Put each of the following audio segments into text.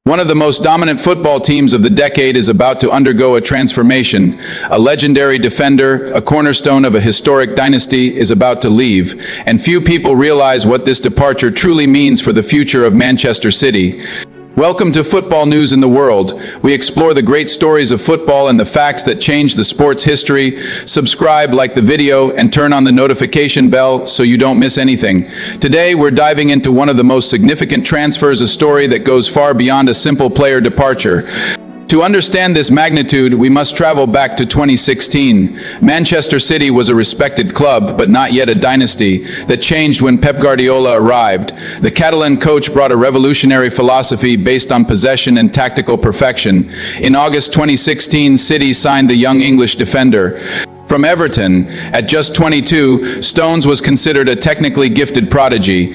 One of the most dominant football teams of the decade is about to undergo a transformation. A legendary defender, a cornerstone of a historic dynasty, is about to leave, and few people realize what this departure truly means for the future of Manchester City. Welcome to Football News in the World. We explore the great stories of football and the facts that change the sport's history. Subscribe, like the video, and turn on the notification bell so you don't miss anything. Today, we're diving into one of the most significant transfers, a story that goes far beyond a simple player departure. To understand this magnitude, we must travel back to 2016. Manchester City was a respected club, but not yet a dynasty, that changed when Pep Guardiola arrived. The Catalan coach brought a revolutionary philosophy based on possession and tactical perfection. In August 2016, City signed the young English defender. From Everton, at just 22, Stones was considered a technically gifted prodigy.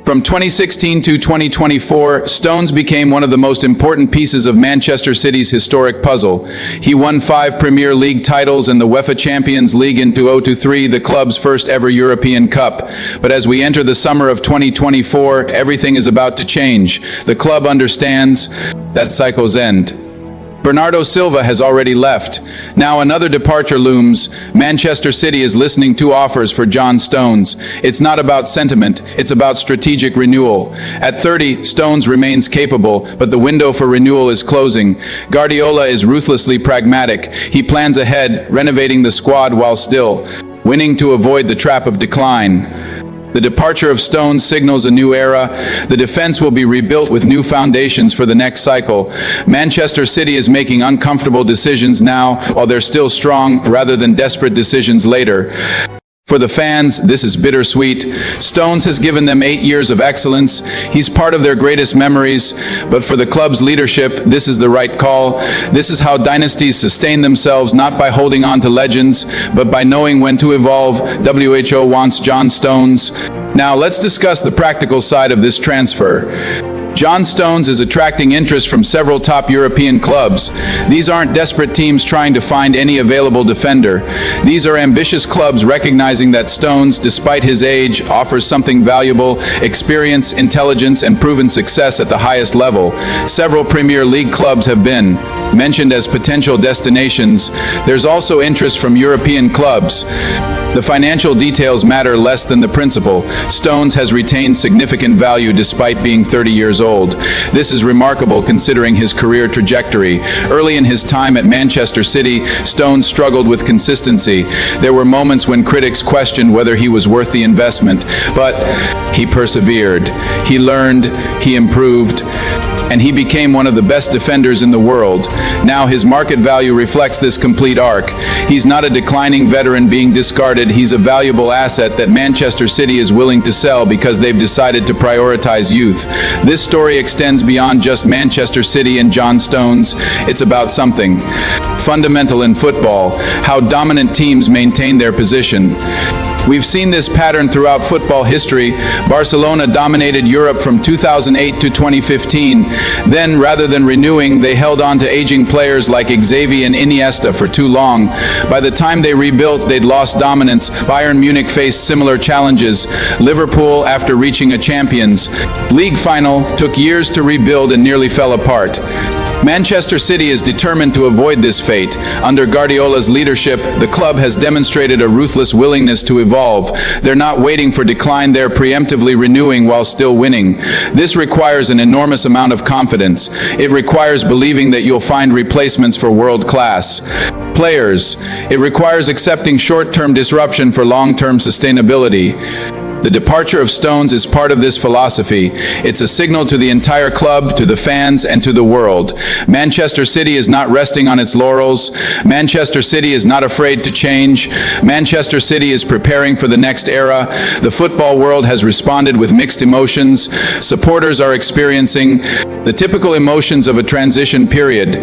From 2016 to 2024, Stones became one of the most important pieces of Manchester City's historic puzzle. He won 5 Premier League titles and the UEFA Champions League in 2023, the club's first ever European Cup. But as we enter the summer of 2024, everything is about to change. The club understands that cycles end. Bernardo Silva has already left. Now another departure looms. Manchester City is listening to offers for John Stones. It's not about sentiment, it's about strategic renewal. At 30, Stones remains capable, but the window for renewal is closing. Guardiola is ruthlessly pragmatic. He plans ahead, renovating the squad while still winning to avoid the trap of decline. The departure of Stones signals a new era. The defense will be rebuilt with new foundations for the next cycle. Manchester City is making uncomfortable decisions now, while they're still strong, rather than desperate decisions later. For the fans, this is bittersweet. Stones has given them 8 years of excellence. He's part of their greatest memories. But for the club's leadership, this is the right call. This is how dynasties sustain themselves, not by holding on to legends, but by knowing when to evolve. WHO wants John Stones. Now let's discuss the practical side of this transfer. John Stones is attracting interest from several top European clubs. These aren't desperate teams trying to find any available defender. These are ambitious clubs recognizing that Stones, despite his age, offers something valuable: experience, intelligence, and proven success at the highest level. Several Premier League clubs have been mentioned as potential destinations. There's also interest from European clubs. The financial details matter less than the principle. Stones has retained significant value despite being 30 years old. This is remarkable considering his career trajectory. Early in his time at Manchester City, Stones struggled with consistency. There were moments when critics questioned whether he was worth the investment, but he persevered. He learned, he improved, and he became one of the best defenders in the world. Now his market value reflects this complete arc. He's not a declining veteran being discarded. He's a valuable asset that Manchester City is willing to sell because they've decided to prioritize youth. This story extends beyond just Manchester City and John Stones. It's about something fundamental in football: how dominant teams maintain their position. We've seen this pattern throughout football history. Barcelona dominated Europe from 2008 to 2015. Then, rather than renewing, they held on to aging players like Xavi and Iniesta for too long. By the time they rebuilt, they'd lost dominance. Bayern Munich faced similar challenges. Liverpool, after reaching a Champions League final, took years to rebuild and nearly fell apart. Manchester City is determined to avoid this fate. Under Guardiola's leadership, the club has demonstrated a ruthless willingness to evolve. They're not waiting for decline, they're preemptively renewing while still winning. This requires an enormous amount of confidence. It requires believing that you'll find replacements for world-class players. It requires accepting short-term disruption for long-term sustainability. The departure of Stones is part of this philosophy. It's a signal to the entire club, to the fans, and to the world. Manchester City is not resting on its laurels. Manchester City is not afraid to change. Manchester City is preparing for the next era. The football world has responded with mixed emotions. Supporters are experiencing the typical emotions of a transition period.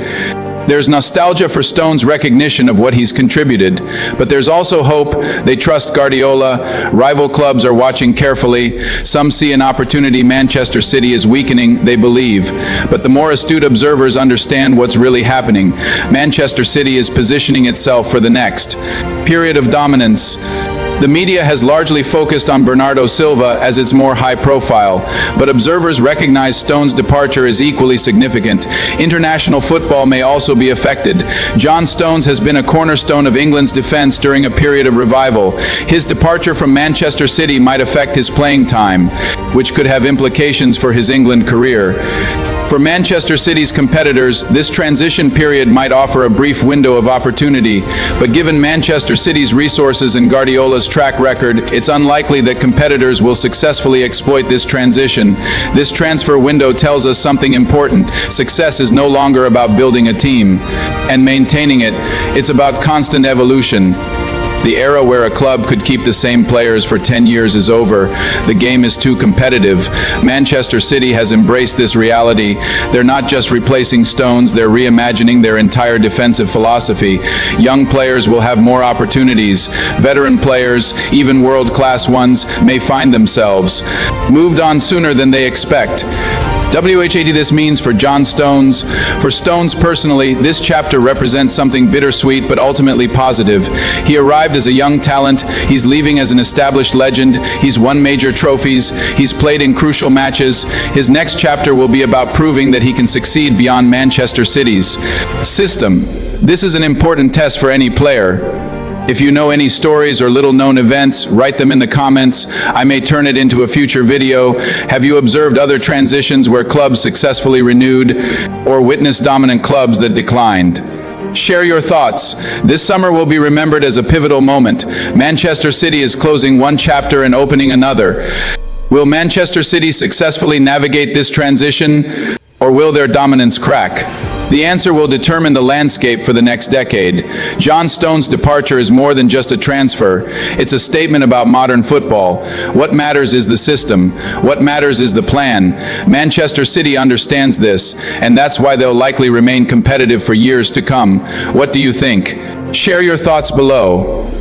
There's nostalgia for Stones' recognition of what he's contributed, but there's also hope. They trust Guardiola. Rival clubs are watching carefully. Some see an opportunity. Manchester City is weakening, they believe. But the more astute observers understand what's really happening. Manchester City is positioning itself for the next period of dominance. The media has largely focused on Bernardo Silva as its more high profile, but observers recognize Stones' departure as equally significant. International football may also be affected. John Stones has been a cornerstone of England's defence during a period of revival. His departure from Manchester City might affect his playing time, which could have implications for his England career. For Manchester City's competitors, this transition period might offer a brief window of opportunity, but given Manchester City's resources and Guardiola's track record, it's unlikely that competitors will successfully exploit this transition. This transfer window tells us something important. Success is no longer about building a team and maintaining it. It's about constant evolution. The era where a club could keep the same players for 10 years is over. The game is too competitive. Manchester City has embraced this reality. They're not just replacing Stones, they're reimagining their entire defensive philosophy. Young players will have more opportunities. Veteran players, even world-class ones, may find themselves moved on sooner than they expect. WHAD this means for John Stones. For Stones personally, this chapter represents something bittersweet but ultimately positive. He arrived as a young talent, he's leaving as an established legend, he's won major trophies, he's played in crucial matches. His next chapter will be about proving that he can succeed beyond Manchester City's system. This is an important test for any player. If you know any stories or little-known events, write them in the comments. I may turn it into a future video. Have you observed other transitions where clubs successfully renewed or witnessed dominant clubs that declined? Share your thoughts. This summer will be remembered as a pivotal moment. Manchester City is closing one chapter and opening another. Will Manchester City successfully navigate this transition, or will their dominance crack? The answer will determine the landscape for the next decade. John Stones' departure is more than just a transfer. It's a statement about modern football. What matters is the system. What matters is the plan. Manchester City understands this, and that's why they'll likely remain competitive for years to come. What do you think? Share your thoughts below.